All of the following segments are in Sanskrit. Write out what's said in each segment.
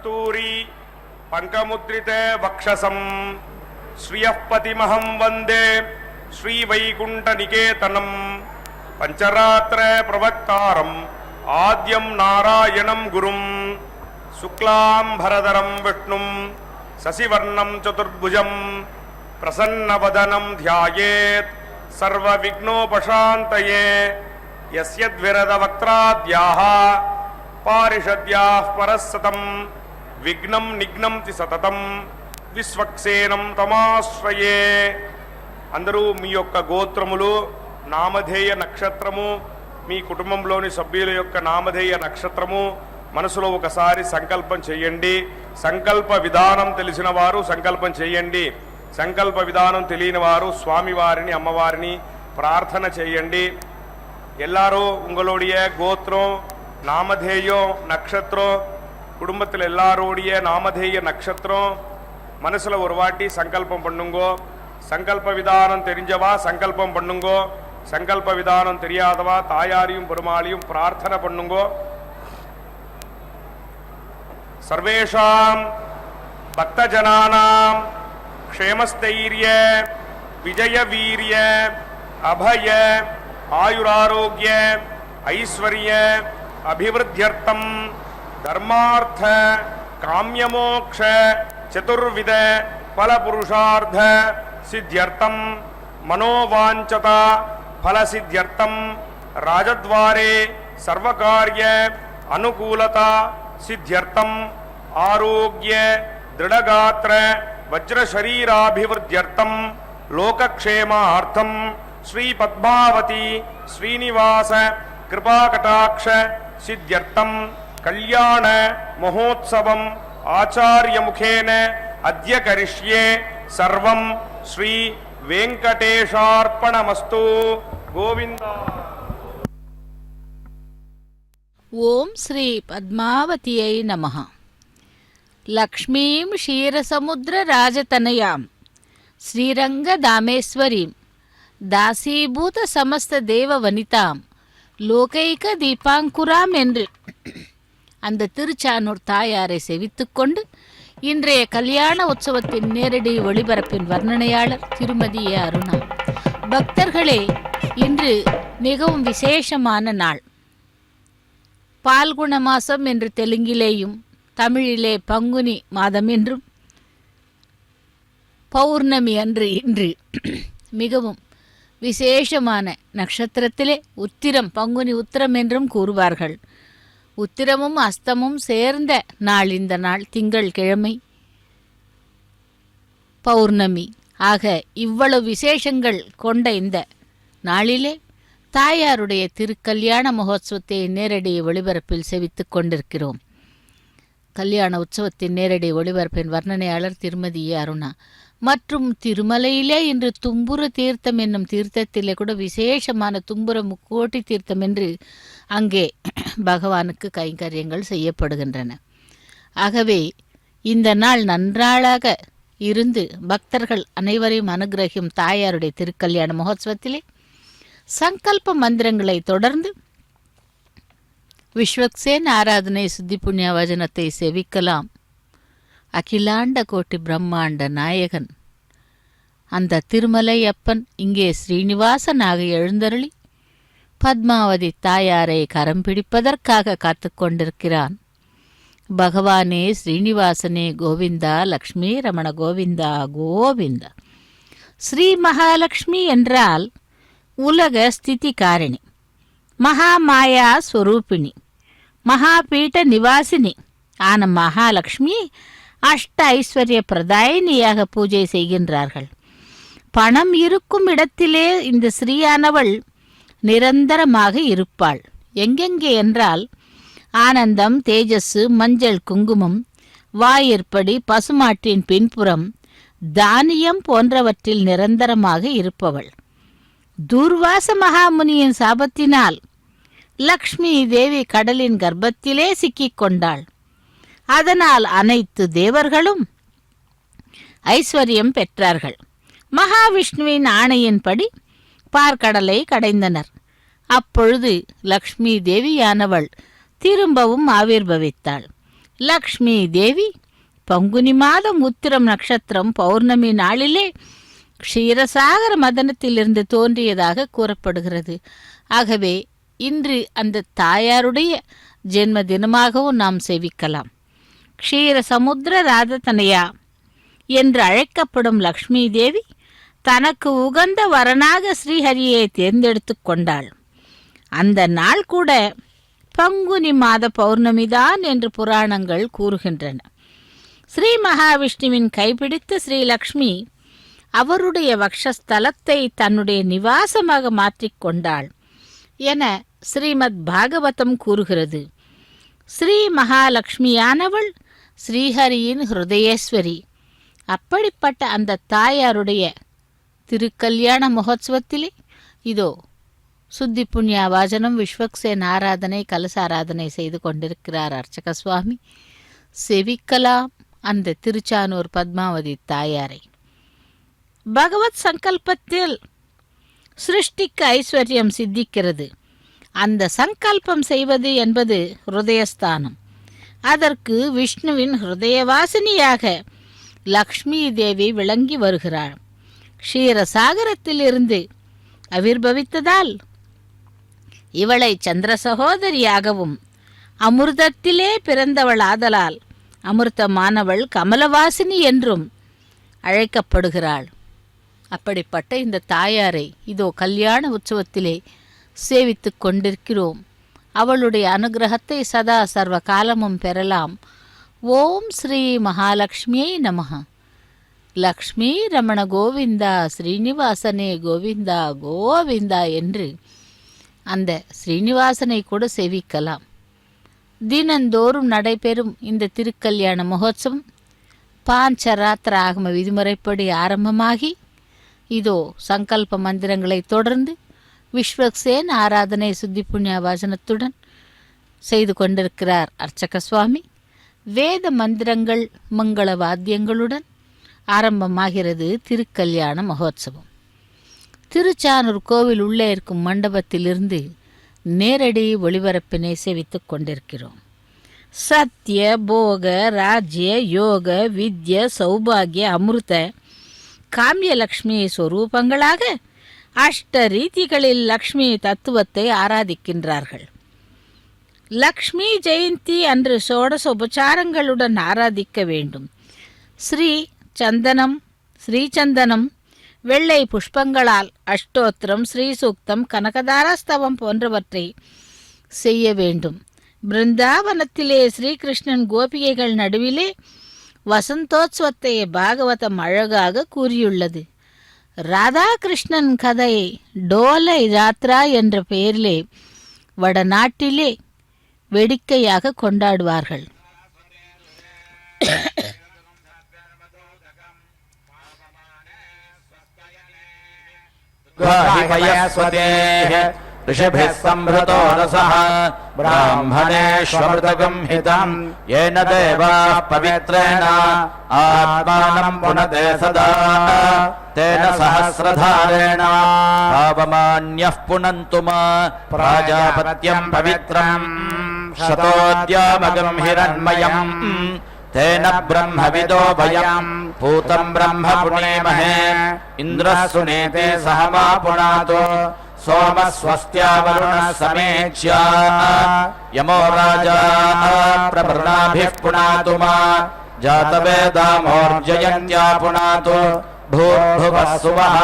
कस्तूरी पंकमुद्रिते वक्षसं श्रियः पतिमहं वंदे श्रीवैकुंठनिकेतनं पंचरात्र प्रवक्तारम् आद्यं नारायणं गुरुं शुक्लांभरधरं विष्णुं शशिवर्णं चतुर्भुजं प्रसन्नवदनं ध्यायेत् सर्वविघ्नोपशान्तये यस्यद्विरदवक्त्राद्याः पारिषद्याः परस्सतं विघ्नं निघ्नन्ति सततं विश्वक्सेनं तमाश्रये। అందరూ మీ యొక్క గోత్రములు నామధేయ నక్షత్రము మీ కుటుంబంలోని సభ్యుల యొక్క నామధేయ నక్షత్రము మనసులో ఒకసారి సంకల్పం చేయండి. సంకల్ప విధానం తెలిసిన వారు సంకల్పం చేయండి. సంకల్ప విధానం తెలియని వారు స్వామివారిని అమ్మవారిని ప్రార్థన చేయండి. எல்லாரும் உங்களுடைய கோத்திரம் நாமதேயம் நட்சத்திரம் குடும்பத்தில் எல்லாரோடைய நாமதேய நட்சத்திரம் மனசுல ஒரு வாட்டி சங்கல்பம் பண்ணுங்கோ. சங்கல்ப விதானம் தெரிஞ்சவா சங்கல்பம் பண்ணுங்கோ. சங்கல்ப விதானம் தெரியாதவா தாயாரையும் பெருமாளையும் பிரார்த்தனை பண்ணுங்கோ. சர்வேஷாம் பக்தஜனானாம் க்ஷேமஸ்தைர்ய விஜய வீரிய அபய ஆயுராரோக்கிய ஐஸ்வர்ய அபிவிருத்தியர்த்தம் தர்மார்த்த காம்யமோக்ஷ சதுர்வித பலபுருஷார்த்த सिद्ध्यर्थम मनोवांचता फलसिद्ध्यर्थम राजद्वारे सर्वकार्य अनुकूलता सिद्ध्यर्थम आरोग्य दृढ़गात्र वज्रशरीराभिवृद्ध्यर्थम लोकक्षेमार्थम श्री पद्मावती श्रीनिवास कृपाकटाक्ष सिद्ध्यर्थम कल्याण महोत्सवम आचार्य मुखेन अद्य करिष्ये सर्वं श्री वेंकटेशार्पणमस्तु गोविंदा। ओम श्री पद्मावत्यै नमः। लक्ष्मीं क्षीरसमुद्रराजतनयां श्रीरंगदामेश्वरीं दासीभूत समस्त देववनितां லோகைக தீபாங்குராம் என்று அந்த திருச்சானூர் தாயாரை செவித்துக்கொண்டு இன்றைய கல்யாண உற்சவத்தின் நேரடி ஒளிபரப்பின் வர்ணனையாளர் திருமதி ஏ. அருணா. பக்தர்களே, இன்று மிகவும் விசேஷமான நாள். பால்குண மாசம் என்று தெலுங்கிலேயும் தமிழிலே பங்குனி மாதம் என்றும் பௌர்ணமி அன்று இன்று மிகவும் விசேஷமான நட்சத்திரத்திலே உத்திரம் பங்குனி உத்திரம் என்றும் கூறுவார்கள். உத்திரமும் அஸ்தமும் சேர்ந்த நாள் இந்த நாள். திங்கள் கிழமை பௌர்ணமி ஆக இவ்வளவு விசேஷங்கள் கொண்ட இந்த நாளிலே தாயாருடைய திருக்கல்யாண மகோத்சவத்தை நேரடி ஒளிபரப்பில் செவித்துக் கொண்டிருக்கிறோம். கல்யாண உற்சவத்தின் நேரடி ஒளிபரப்பின் வர்ணனையாளர் திருமதி ஏ. அருணா. மற்றும் திருமலையிலே இன்று தும்புர தீர்த்தம் என்னும் தீர்த்தத்திலே கூட விசேஷமான தும்புர முக்கோட்டி தீர்த்தம் என்று அங்கே பகவானுக்கு கைங்கரியங்கள் செய்யப்படுகின்றன. ஆகவே இந்த நாள் நன்றாளாக இருந்து பக்தர்கள் அனைவரையும் அனுகிரகிக்கும் தாயாருடைய திருக்கல்யாண மகோத்சவத்திலே சங்கல்ப மந்திரங்களை தொடர்ந்து விஸ்வக்சேன் ஆராதனை சுத்தி புண்ணிய வசனத்தை செவிக்கலாம். அகிலாண்ட கோட்டி பிரம்மாண்ட நாயகன் அந்த திருமலையப்பன் இங்கே ஸ்ரீனிவாசனாக எழுந்தருளி பத்மாவதி தாயாரை கரம் பிடிப்பதற்காக காத்து கொண்டிருக்கிறான். பகவானே ஸ்ரீனிவாசனே கோவிந்தா, லக்ஷ்மி ரமண கோவிந்தா கோவிந்தா. ஸ்ரீ மகாலட்சுமி என்றால் உலக ஸ்திதி காரணி, மகாமாயா ஸ்வரூபிணி, மகாபீட்ட நிவாசினி ஆன மகாலட்சுமி அஷ்ட ஐஸ்வர்ய பிரதாயினியாக பூஜை செய்கின்றார்கள். பணம் இருக்கும் இடத்திலே இந்த ஸ்ரீயானவள் நிரந்தரமாக இருப்பாள். எங்கெங்கே என்றால் ஆனந்தம், தேஜஸ்ஸு, மஞ்சள் குங்குமம், வாயிற்படி, பசுமாட்டின் பின்புறம், தானியம் போன்றவற்றில் நிரந்தரமாக இருப்பவள். துர்வாச மகாமுனியின் சாபத்தினால் லக்ஷ்மி தேவி கடலின் கர்ப்பத்திலே சிக்கிக் கொண்டாள். அதனால் அனைத்து தேவர்களும் ஐஸ்வர்யம் பெற்றார்கள். மகாவிஷ்ணுவின் ஆணையின்படி பார்க்கடலை கடைந்தனர். அப்பொழுது லக்ஷ்மி தேவியானவள் திரும்பவும் ஆவிர்பவித்தாள். லக்ஷ்மி தேவி பங்குனி மாதம் உத்திரம் நட்சத்திரம் பௌர்ணமி நாளிலே க்ஷீரசாகர மதனத்திலிருந்து தோன்றியதாக கூறப்படுகிறது. ஆகவே இன்று அந்த தாயாருடைய ஜென்ம தினமாகவும் நாம் சேவிக்கலாம். க்ஷீர சமுத்திர ராததனையா என்று அழைக்கப்படும் லக்ஷ்மி தேவி தனக்கு உகந்த வரனாக ஸ்ரீஹரியை தேர்ந்தெடுத்து கொண்டாள். அந்த நாள் கூட பங்குனி மாத பௌர்ணமிதான் என்று புராணங்கள் கூறுகின்றன. ஸ்ரீ மகாவிஷ்ணுவின் கைப்பிடித்த ஸ்ரீலக்ஷ்மி அவருடைய வக்ஷஸ்தலத்தை தன்னுடைய நிவாசமாக மாற்றிக்கொண்டாள் என ஸ்ரீமத் பாகவதம் கூறுகிறது. ஸ்ரீ மகாலட்சுமியானவள் ஸ்ரீஹரியின் ஹிருதயேஸ்வரி. அப்படிப்பட்ட அந்த தாயாருடைய திருக்கல்யாண மகோத்சவத்திலே இதோ சுத்தி புண்ணிய வாஜனம் விஸ்வக்சேன் ஆராதனை கலசாராதனை செய்து கொண்டிருக்கிறார் அர்ச்சக சுவாமி. செவிக்கலாம் அந்த திருச்சானூர் பத்மாவதி தாயாரை. பகவத் சங்கல்பத்தில் சிருஷ்டிக்கு ஐஸ்வர்யம் சித்திக்கிறது. அந்த சங்கல்பம் செய்வது என்பது ஹிருதயஸ்தானம். அதற்கு விஷ்ணுவின் ஹிருதயவாசினியாக லக்ஷ்மி தேவி விளங்கி வருகிறாள். க்ஷீரசாகரத்திலிருந்து ஆவிர்பவித்ததால் இவளை சந்திர சகோதரியாகவும் அமிர்தத்திலே பிறந்தவள் ஆதலால் அமிர்தமானவள் கமலவாசினி என்றும் அழைக்கப்படுகிறாள். அப்படிப்பட்ட இந்த தாயாரை இதோ கல்யாண உற்சவத்திலே சேவித்து கொண்டிருக்கிறோம். அவளுடைய அனுகிரகத்தை சதா சர்வ காலமும் பெறலாம். ஓம் ஸ்ரீ மகாலட்சுமியை நமஹ. லக்ஷ்மி ரமண கோவிந்தா ஸ்ரீனிவாசனே கோவிந்தா கோவிந்தா என்று அந்த ஸ்ரீனிவாசனை கூட சேவிக்கலாம். தினந்தோறும் நடைபெறும் இந்த திருக்கல்யாண மகோத்சவம் பாஞ்சராத்திர ஆகம விதிமுறைப்படி ஆரம்பமாகி இதோ சங்கல்ப மந்திரங்களை தொடர்ந்து விஸ்வக்சேன் ஆராதனை சுத்தி புண்ணிய வாசனத்துடன் செய்து கொண்டிருக்கிறார் அர்ச்சக சுவாமி. வேத மந்திரங்கள் மங்கள வாத்தியங்களுடன் ஆரம்பமாகிறது திருக்கல்யாண மகோத்சவம். திருச்சானூர் கோவில் உள்ளே இருக்கும் மண்டபத்திலிருந்து நேரடி ஒளிபரப்பினை சேவித்துக் கொண்டிருக்கிறோம். சத்ய போக ராஜ்ய யோக வித்ய சௌபாகிய அமிர்த காமியலக்ஷ்மி ஸ்வரூபங்களாக அஷ்ட ரீதிகளில் லக்ஷ்மி தத்துவத்தை ஆராதிக்கின்றார்கள். லக்ஷ்மி ஜெயந்தி அன்று ஷோடச உபச்சாரங்களுடன் ஆராதிக்க வேண்டும். ஸ்ரீசந்தனம் வெள்ளை புஷ்பங்களால் அஷ்டோத்திரம் ஸ்ரீசூக்தம் கனகதாராஸ்தவம் போன்றவற்றை செய்ய வேண்டும். பிருந்தாவனத்திலே ஸ்ரீகிருஷ்ணன் கோபிகைகள் நடுவிலே வசந்தோத்சவத்தை பாகவதம் அழகாக கூறியுள்ளது. ராதாகிருஷ்ணன் கதை டோலை யாத்ரா என்ற பெயரிலே வடநாட்டிலே வேடிக்கையாக கொண்டாடுவார்கள். ऋषिभिः संहृतो रसः ब्राह्मणेष्वमृतगं हितं येन देवाः पवित्रेण आत्मानं पुनते सदा तेन सहस्रधारेण पावमान्यः पुनन्तु मा प्राजापत्यं पवित्रं शतोद्यामगं हिरण्मयम् तेन ब्रह्मविदो भयं भूतं ब्रह्म पुनेमहे इन्द्रः सुनेते सह मा पुनातो सोमस्वस्त्या वरुणः समेच्य यमो राजा प्रभृताभिः पुनातु मा जातवेदामोर्जयन्त्या पुनातु भूर्भुवः सुवः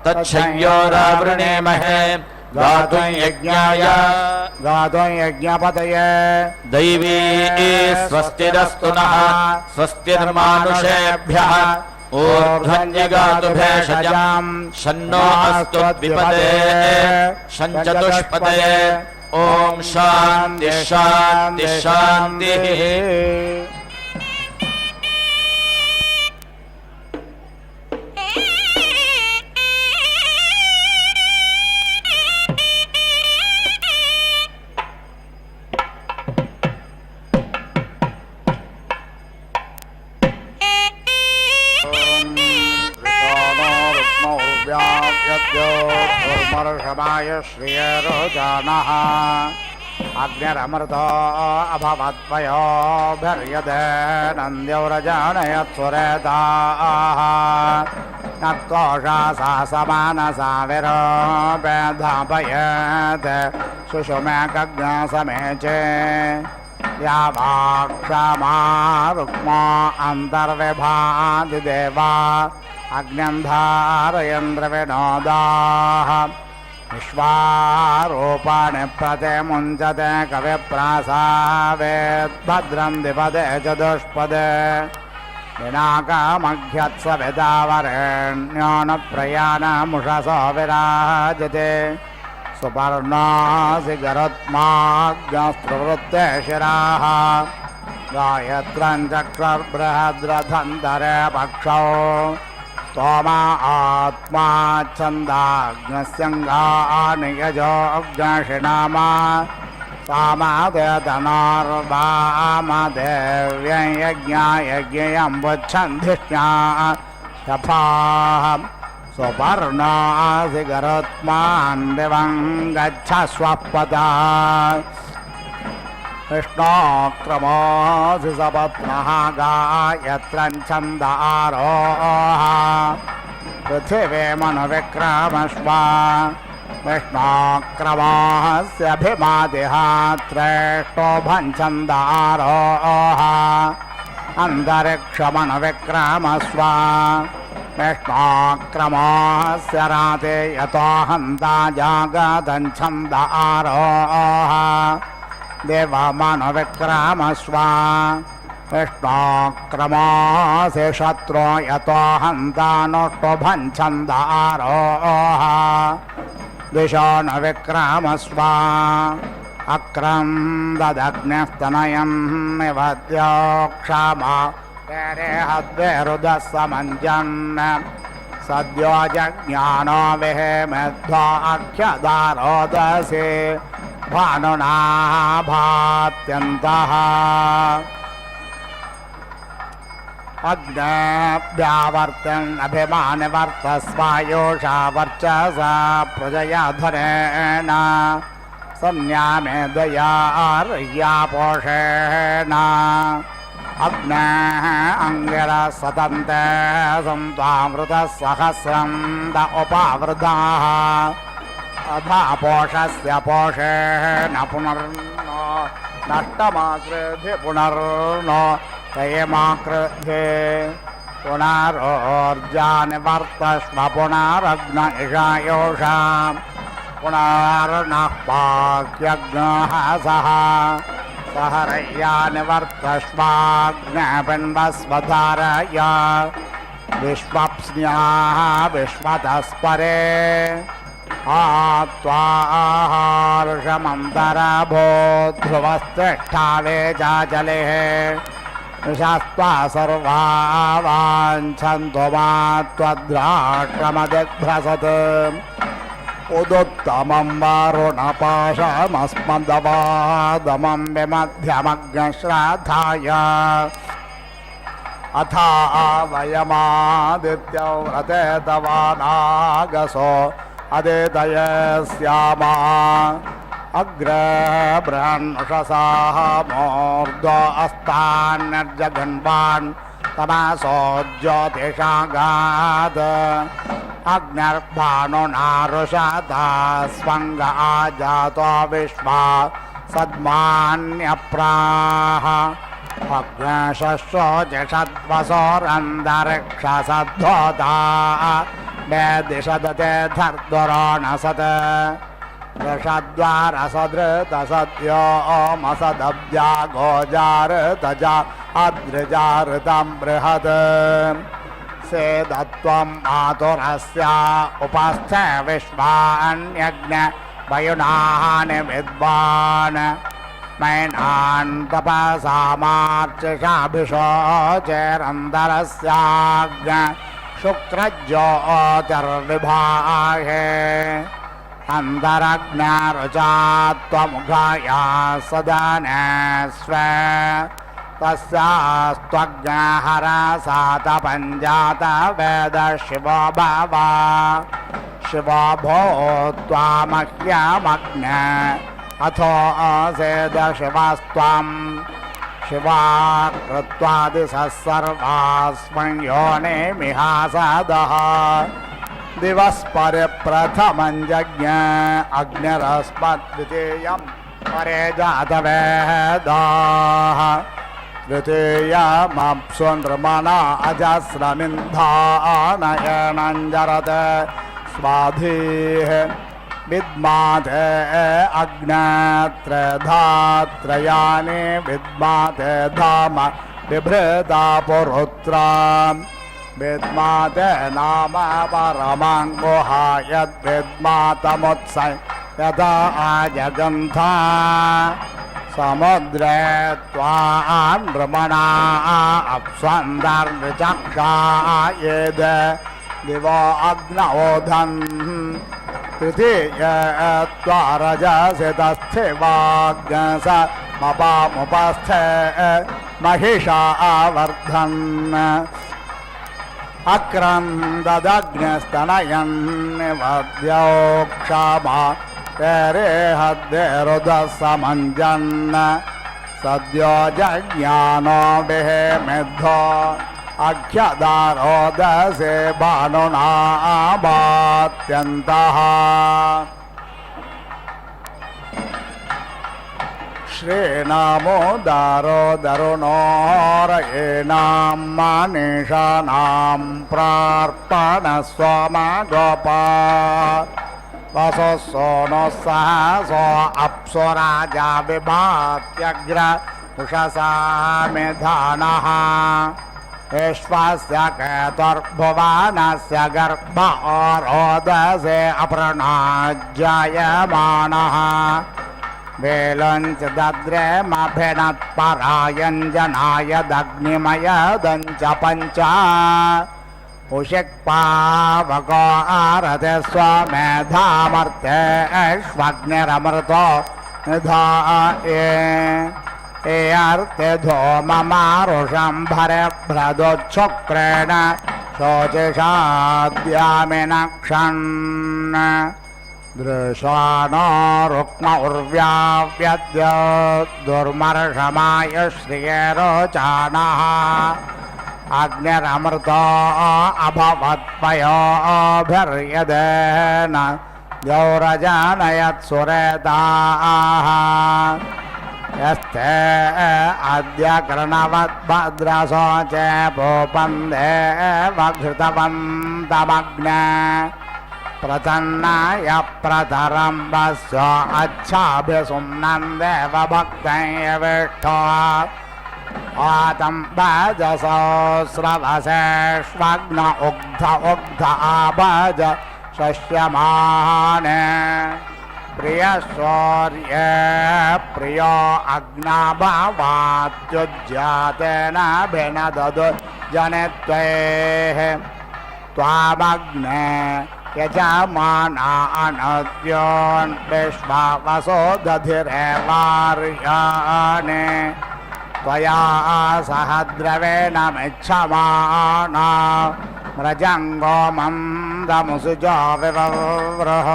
तच्छयोरावृणेमहे गातुं यज्ञपतये दैवी स्वस्तिरस्तु नः स्वस्तिर्मानुषेभ्यः ऊर्ध्वन्यगातु भेषजं शन्नो अस्तु द्विपदे शञ्चतुष्पदे ॐ शान्ति शान्ति शान्तिः. श्रियरोजानः अग्निरमृतो अभवद्वयोभिर्यदेनन्द्यव्रजानयत्सुरेताः नक्तोषा सा समानसा विरोपेधापयेत् सुषुमेकज्ञसमेचे या वाक्षमा रुक्मा अन्तर्विभादिदेवा अग्न्यन्धारयन्द्रविनोदाः विश्वारूपाणि प्रतिमुञ्चते कविप्रासावेद्भद्रं द्विपदे चतुष्पदे विनाकमघ्यत्सवितावरेण्यो न प्रयाणमुषसो विराजते सुपर्णासि गरुत्माज्ञस्त्रिवृत्ते शिराः गायत्रं चक्षुर्बृहद्रथन्तरे पक्षौ स्तोमा आत्मा छन्दाग्नस्यङ्गानि यजोऽग्नशिनामा सामादेतनार्वामदेव्यं यज्ञायज्ञयम्बुच्छन्धिष्ण्या शफाः सुपर्णासि गरुत्मान् दिवं गच्छस्वपदा विष्णोक्रमोऽसि सपत्नः गायत्रं छन्दारोह पृथिवीमनुविक्रमस्व विष्णोक्रमोऽस्यभिमादिः त्रेष्ठो भञ्छन्दारोह अन्तरिक्षमनुविक्रमस्व विष्णोक्रमोऽस्य राते यतो हन्ता जागतं छन्दारोह देवमनुविक्रमस्व विष्णोक्रमोऽसि शत्रो यतो हन्तानुष्टुभञ्छन्दारोह दिशो न विक्रमस्व अक्रं ददग्न्यस्तनयं निवद्यो क्षमा हद्वेरुदस्समञ्जन् सद्यो जज्ञानो विहेमेध्वा अख्यदारोदसि भानुना भात्यन्तः अग्नेऽभ्यावर्तन् अभिमानिवर्तस्वायोषा वर्चसा प्रजया धरेण संन्यामे दयार्या पोषेण अग्नेः अङ्गिरसतन्ते सन्त्वामृतः सहस्रं द उपावृताः अधा पोषस्य पोषेण पुनर्नो नष्टमाकृधि पुनर्नो तयमाकृधि पुनरोर्जानिवर्तस्व पुनरग्न इषायोषां पुनर्नः पाक्यग्नः सः सहरय्यानिवर्तस्वाग्नपिण्डस्वधारय विश्वप्स्न्याः विश्वतस्परे आत्वाहार्षमन्तरभूद्ध्रुवस्तिष्ठावे चाचलेः शास्त्वा सर्वा वाञ्छन्तु मा त्वद्राष्ट्रमदिभ्रसत् उदुत्तमं वारुणपाशमस्मदवादमं विमध्यमग्नश्राद्धाय अथा वयमादित्यो व्रते तवानागसो अदितये स्यामा अग्रे बृहन्नुषसाः मूर्ध्व अस्तान्यर्जघन्वान् तमसो ज्योतिषागात् अग्निर्भानुनारुषता स्वङ्ग आजातो विश्वा सद्मान्यप्राः अग्निशस्योजषद्वसोरन्तरिक्षसद्धोता वेदिशदते धर्द्वरोणसत् ऋषद्वारसदृतसद्यो ओमसदब्जागोजारतजा अद्रिजारतं बृहत् सेदत्वं मातुरस्य उपस्थे विश्वान्यज्ञ वयुनानि विद्वान् मैनान् तपसामार्चिषाभिषोचेरन्दरस्याज्ञ शुक्रज्योतिर्विभाहे अन्तरज्ञरुचा त्वमुखाया सदने स्वे तस्यास्त्वज्ञहरसातपञ्जात वेद शिवो भव शिवो भो त्वामह्यमग्ने अथो सेद शिवस्त्वां शिवा कृत्वादिशः सर्वास्मै योनिमिहासदः दिवस्परि प्रथमं जज्ञ अग्निरस्मद्वितीयं परे जातवेदाः तृतीयमप्सु नृमणा अजस्रमिन्धानयनञ्जरत स्वाधीः विद्माते अग्नत्रधात्रयानि विद्माते धाम बिभृता पुरुत्राम् विद्माते नाम परमं गुहा यद्विद्मातमुत्सय यथा आजगन्था समुद्रे त्वां नृमणा अप्स्वन्दर्नृचक्षा येद दिवो अग्नवोधन् तृतीय त्वारजसि तस्थिवाग्नस मपामुपस्थे महिषा आवर्धन् अक्रन्ददग्नस्तनयन् निवद्योक्षमा तेरेहद्देरुदः समञ्जन् सद्यो जज्ञानो बिहेमिद्धो अख्यदारोदसे भानुना आबात्यन्तः श्रीनामो दारो दरुणोरयेनां मनीषाणां प्रार्पणस्वम गोपा वसो नो सहसो अप्सुराजा विभात्यग्र उषसा मेधानः विश्वस्य केतुर्भुवनस्य गर्भ रोदसे अप्रणज्जायमानः वेलञ्च दद्रेमभिनत्परायञ्जनाय दग्निमयदञ्च पञ्च उषिक्पावको आरते स्वमेधामर्तेष्वग्निरमृतो निधाये अर्थे धूममारुषं भरभ्रदोच्छुक्रेण शोचिषाद्यामिनक्षन् दृशानो रुक्म उर्व्याव्यद्य दुर्मर्षमाय श्रियरोचानः अग्निरमृतो अभवत्पयोभिर्यदेन यौरजानयत्सुरेताः यस्ते अद्य कृणवद्भद्रसो च भूपन्दे वघृतवन्तमग्ने प्रतन्नाय प्रतरं वस्य अच्छाभिसुम्नन्देव भक्तैर्विष्ठो आतं भजसो स्रवसेष्वग्न उग्ध आभज शस्यमाने प्रियशौर्ये प्रियो अग्नभवात्युज्यातेन भिनददु जनित्वैः त्वामग्ने यजमाना अनद्योन् विश्वावसो दधिरेवार्याने त्वया सह द्रवेण मिच्छमाना मृजङ्गो मन्दमुसुजो विवव्रह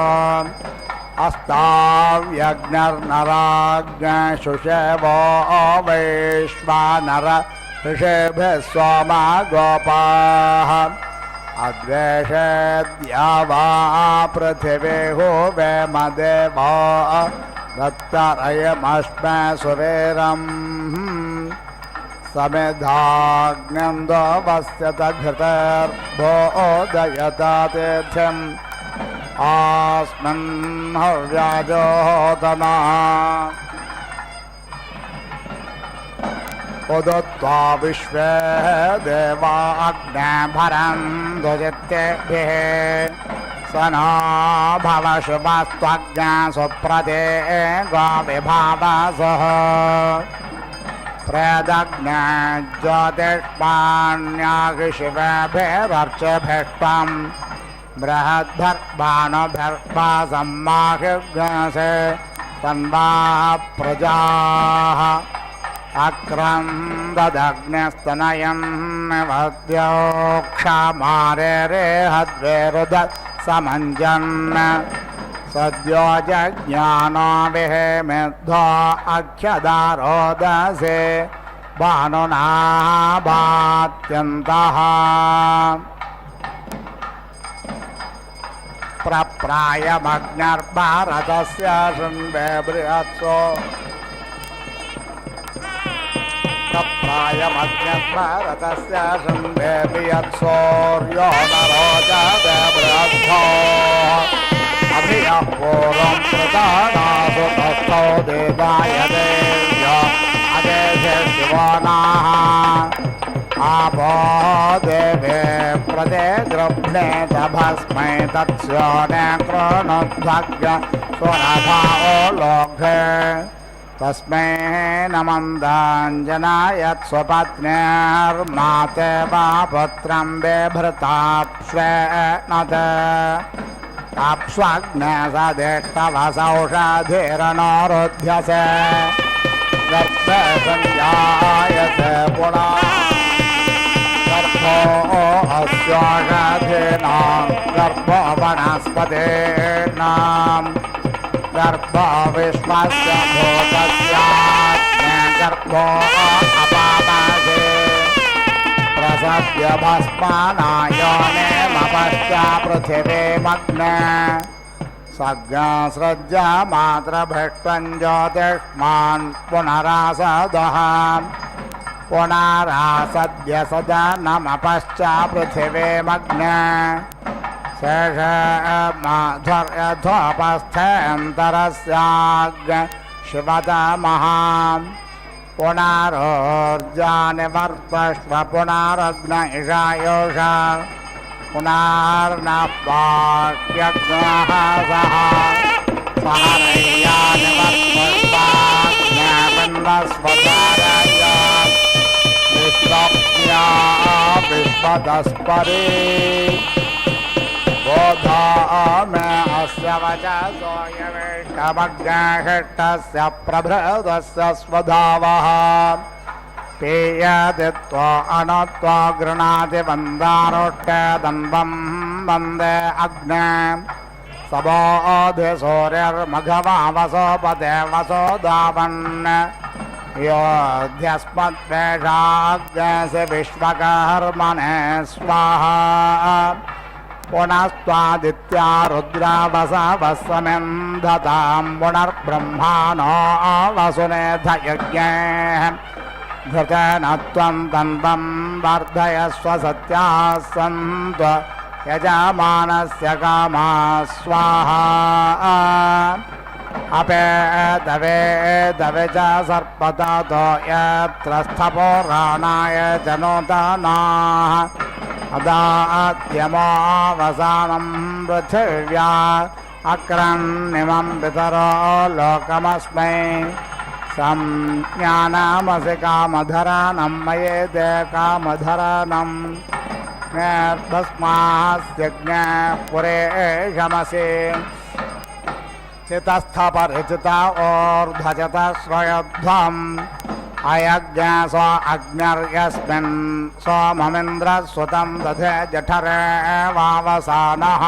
अस्ताव्यग्निर्नराग्नशुषेवो वैश्वानर ऋषेभिः सोमा गोपाः अद्वेषेद्या वा पृथिवी हुवेमदेवो दत्तरयमस्मै सुवीरम् समेधाग्न्यन्दो वस्यत घृतर्भोदयता तीर्थ्यम् आस्मन् हव्याजोतना उदत्वा विश्वे देवा अग्ने भरं दुजित्येभिः स नो भव शुभस्त्वग्ने सुप्रते गोविभावसः प्रेदग्ने ज्योतिष्मान्यागिशिवेभिरर्चभिष्टं बृहद्भर्भानुभर्भासम्माहिर्गणसे तन्वाः प्रजाः अक्रन्ददग्न्यस्तनयन् निवद्योक्षमारे रेहद्वेरुद समञ्जन् सद्यो जज्ञानो विहेमेद्धो अक्षदारोदसे भानुनाभात्यन्तः प्रप्रायमग्निर्भारतस्य शृण्वे बृहत्सो प्रप्रायमग्निर्भारतस्य शृण्वे बृहत्सोर्यो नरोजते बृहत्सो अभियः पूर्वं प्रदानासु तस्थौ देवाय देव्यो अदेशे शिवानाः आपो देवे प्रदे गृह्णे भस्मै तत्स्यो ने कृणुध्वग्य स्वरथाओ लोघे तस्मै नमन्दाञ्जनायत् स्वपत्न्यर्माते वा पुत्रं बिभृताप्स्वेनत ताप्स्वग्ने सदेष्टवसौषधीरनोरुध्यसे गर्भे संजायसे पुनः गर्भो अस्योषधीनां गर्भो वनस्पतीनां गर्भो विश्वस्य भूतस्याग्ने गर्भो अपामासे प्रसव्य भस्मानायोनेमपश्चा पृथिवीमग्ने सज्ञासृज्या मात्रभृष्टं ज्योतिष्मान् पुनरासदः पुनरासद्य सदनमपश्चा पृथिवीमग्ने शेषमाधुर्यधोपस्थेऽन्तरस्याग् शिवतमहां पुनरोर्जानिवर्तस्व पुनरग्न इषायुष पुनर्नः वाक्यग्नः सः सहरय्यानिवर्तस्वाग्न्यपिण्डस्वतारय विश्वप्या विश्वदस्परे बोधा मे अस्य वचसो यवेष्टमग्निहिष्टस्य प्रभृतस्य स्वधावः पेयदित्वा अनत्वा गृणाति वन्दारोष्टदन्वं वन्दे अग्ने सबोधिसूर्यर्मघवावसोपदे वसो दावन् योऽध्यस्मद्वेषाग्नेस्य विश्वकर्मणे स्वाहा पुनस्त्वादित्या रुद्रावसवस्समिन्धतां पुनर्ब्रह्माणो वसुनेध यज्ञे घृतेन त्वं तन्वं वर्धयस्व सत्याः सन्त्व यजमानस्य कामा स्वाहा अपेदवे च सर्पततो यत्र स्थपुराणाय च नूतनाः अदाद्यमावसानं पृथिव्या अक्रन्निमं पितरो लोकमस्मै संज्ञानामसि कामधरानं मयेदे कामधरानं भस्मास्यज्ञ पुरेशमसि चितस्थपरिचिता ओर्ध्वजत श्रयध्वम् अयज्ञ स्व अग्निर्यस्मिन् सोममिन्द्रस्वतं दधे जठरे वावसानः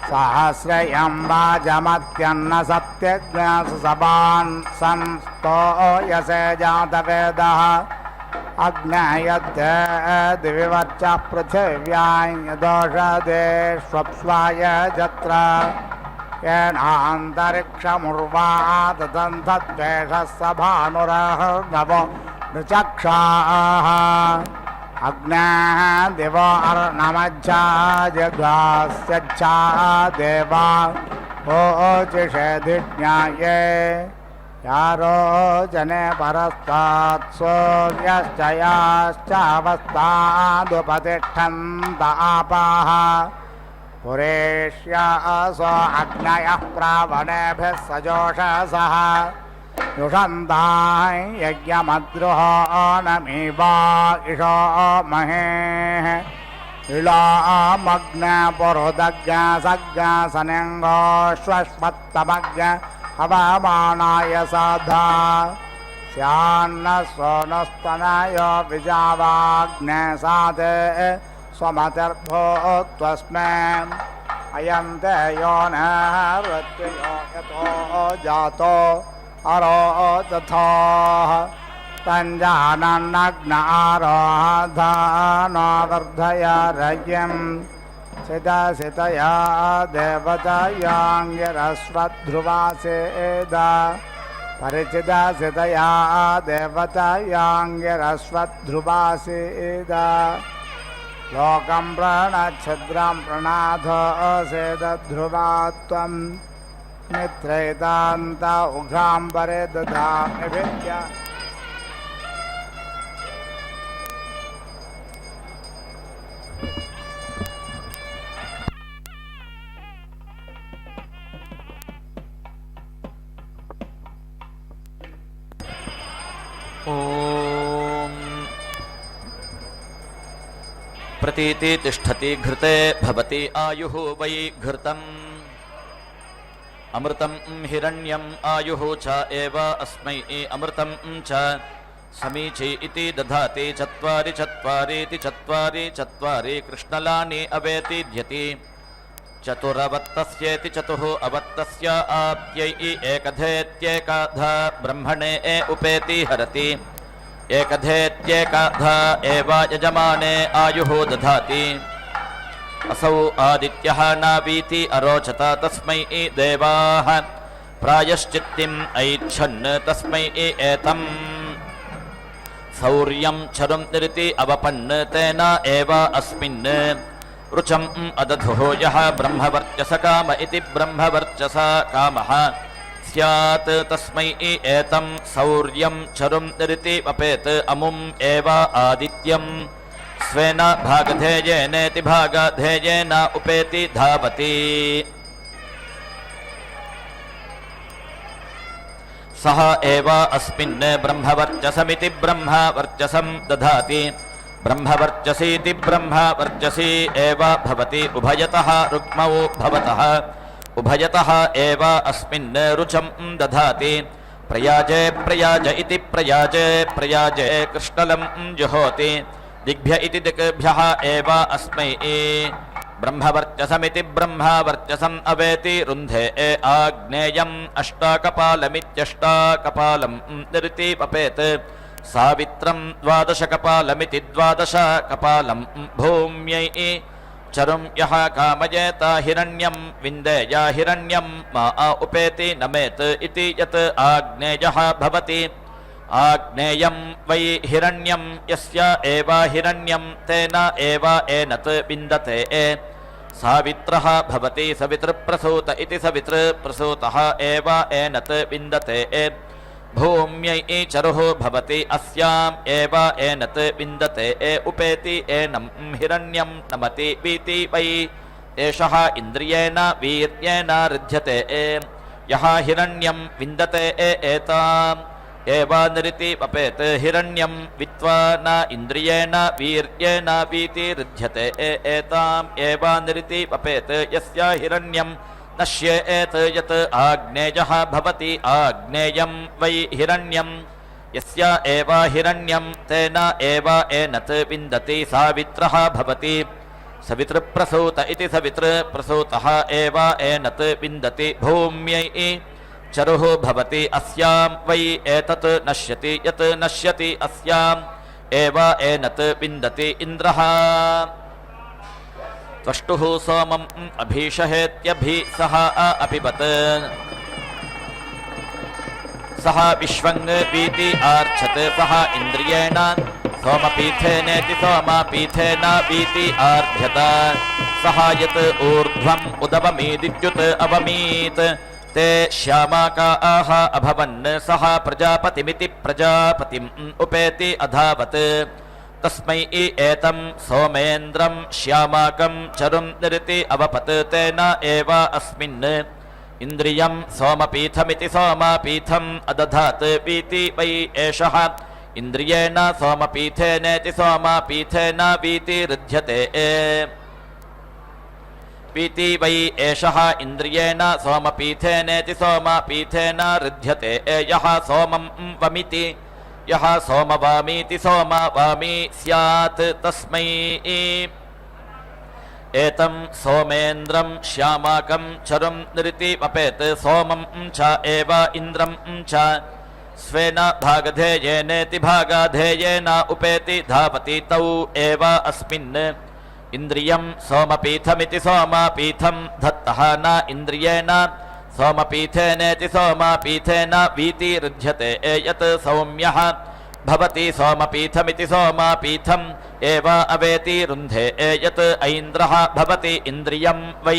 सहस्रयं वाजमत्यन्न सत्यज्ञसबान् संस्तोयसे जातवेदः अग्नयद्य दिविवर्चः पृथिव्यां दोषदेष्वप्स्वाय जत्र येनान्तरिक्षमुर्वा तदन्तद्वेषः स भानुरर्नवो नृचक्षाः अग्नेः दिवो अर्णमज्जा जघास्यच्छा देवा ओचिषे धिज्ञाये यारोचने परस्तात् सूर्यश्च याश्चावस्तादुपतिष्ठन्त आपाः पुरेष्यासो अग्नयः प्रावणेभिः सजोषसः युषन्तां यज्ञमद्रुहो नमीवा इषो महेः इळामग्नपुरुदज्ञसज्ञसनिङ्गोश्वस्पत्तमज्ञ हवामानाय साधा स्यान्न सोनस्तनयो विजावाग्ने साधे स्वमतिर्भूत्वस्मै अयं ते योनिर्वत्ययो यतो जातो अरोचथोः तञ्जानन्नग्नारोधानो वर्धय रज्यम् सितया देवतायाङ्गिरस्वध्रुवासेद परिचितसितया देवतायाङ्गिरस्वध्रुवासेद लोकं प्रणच्छिद्रं प्रणाथसेदध्रुवा त्वं मित्रैतान्त उघ्राम्बरे ददामि विद्या प्रतीति तिष्ठति घृते भवति आयुः वै घृतम् अमृतं हिरण्यम् आयुः च एव अस्मै अमृतं च समीची इति दधाति चत्वारि चत्वारीति चत्वारि चत्वारि कृष्णलानि अवेतीध्यति चतुरवत्तस्येति चतुः अवत्तस्य आप्यै एकधेत्येकाधा ब्रह्मणे उपेति हरति एकधेत्येकाधा एव यजमाने आयुः दधाति असौ आदित्यः नावीति अरोचत तस्मै देवाः प्रायश्चित्तिम् ऐच्छन् तस्मै एतम् शौर्यं चरुं निरिति अवपन् तेन एव अस्मिन् रुचम् अदधुः यः ब्रह्मवर्चस काम इति ब्रह्मवर्चसा कामः स्यात् तस्मै एतं शौर्यं चरुं निरिति वपेत् अमुम् एव आदित्यम् स्वेन भागधेयेनेति भागधेयेन उपेति धावति सः एव अस्मिन् ब्रह्मवर्चसमिति ब्रह्मवर्चसं दधाति ब्रह्मवर्चसीति ब्रह्मवर्चसी एव भवति उभयतः रुक्मौ भवतः उभयतः एव अस्मिन् रुचं दधाति प्रयाजे प्रयाज इति प्रयाजे प्रयाजे कृष्णलं जुहोति दिग्भ्य इति दिग्भ्यः एव अस्मै ब्रह्मवर्चसमिति ब्रह्मवर्चसम् अवेति रुन्धे आग्नेयम् अष्टाकपालमित्यष्टाकपालं निरिति वपेत् सावित्रं द्वादशकपालमिति द्वादशकपालं भूम्यै चरुं यः कामयेत हिरण्यं विन्देय हिरण्यं मा उपेति नमेत् इति यत् आग्नेयः भवति आग्नेयं वै हिरण्यं यस्य एव हिरण्यं तेन एव एनत् विन्दते सावित्रः भवति सवितृप्रसूत इति सवितृप्रसूतः एव एनत् विन्दते भूम्यै चरुः भवति अस्याम् एव एनत् विन्दते उपेति एनं हिरण्यं नमति वीति वै एषः इन्द्रियेण वीर्येण ऋध्यते यः हिरण्यं विन्दते एताम् एव निरिति वपेत् हिरण्यं वित्वा न इन्द्रियेण वीर्येण वीति ऋध्यते एताम् एव निरिति वपेत् यस्य हिरण्यं नश्येत् यत् आग्नेयः भवति आग्नेयं वै हिरण्यं यस्य एव हिरण्यं तेन एव एनत् विन्दति सावित्रः भवति सवितृप्रसूत इति सवितृप्रसूतः एव एनत् विन्दति भूम्यै चरुः भवति अस्यां वै एतत् नश्यति यत् नश्यति अस्याम् एव एनत् विन्दति इन्द्रः त्वष्टुः सोमम् अभीषहेत्यभिसः अपिबत् सः विश्वं वीति आर्चत् सः इन्द्रियेण सोमपीठेनेति सोमपीठेन वीति आर्ध्यत सः यत् ऊर्ध्वम् उदवमीदित्युत् अवमीत् ते श्यामाकाः अभवन् सः प्रजापतिमिति प्रजापतिम् उपेति अधावत् तस्मै एतं सोमेन्द्रं श्यामाकं चरुं निरिति अवपत् तेन एव अस्मिन् इन्द्रियं सोमपीठमिति सोमपीठम् अदधात् वीति वै एषः इन्द्रियेण सोमपीठेनेति सोमपीठेन वीति ऋध्यते वीति वै एषः इन्द्रियेण सोमपीठेनेति सोमपीठेन ऋध्यते यः सोमं वमिति यः सोमवामीति सोमवामी स्यात् तस्मै एतं सोमेन्द्रं श्यामाकं चरुं निरितिमपेत् सोमं च एव इन्द्रं च स्वेन भागधेयेनेति भागाधेयेन उपेति धावति तौ एव अस्मिन् इन्द्रियं सोमपीठमिति सोमपीठं दत्तः न इन्द्रियेण सोमपीठेनेति सोमपीठेन वीतिरुध्यते यत् सौम्यः भवति सोमपीठमिति सोमपीठम् एव अवेति रुन्धे यत् ऐन्द्रः भवति इन्द्रियं वै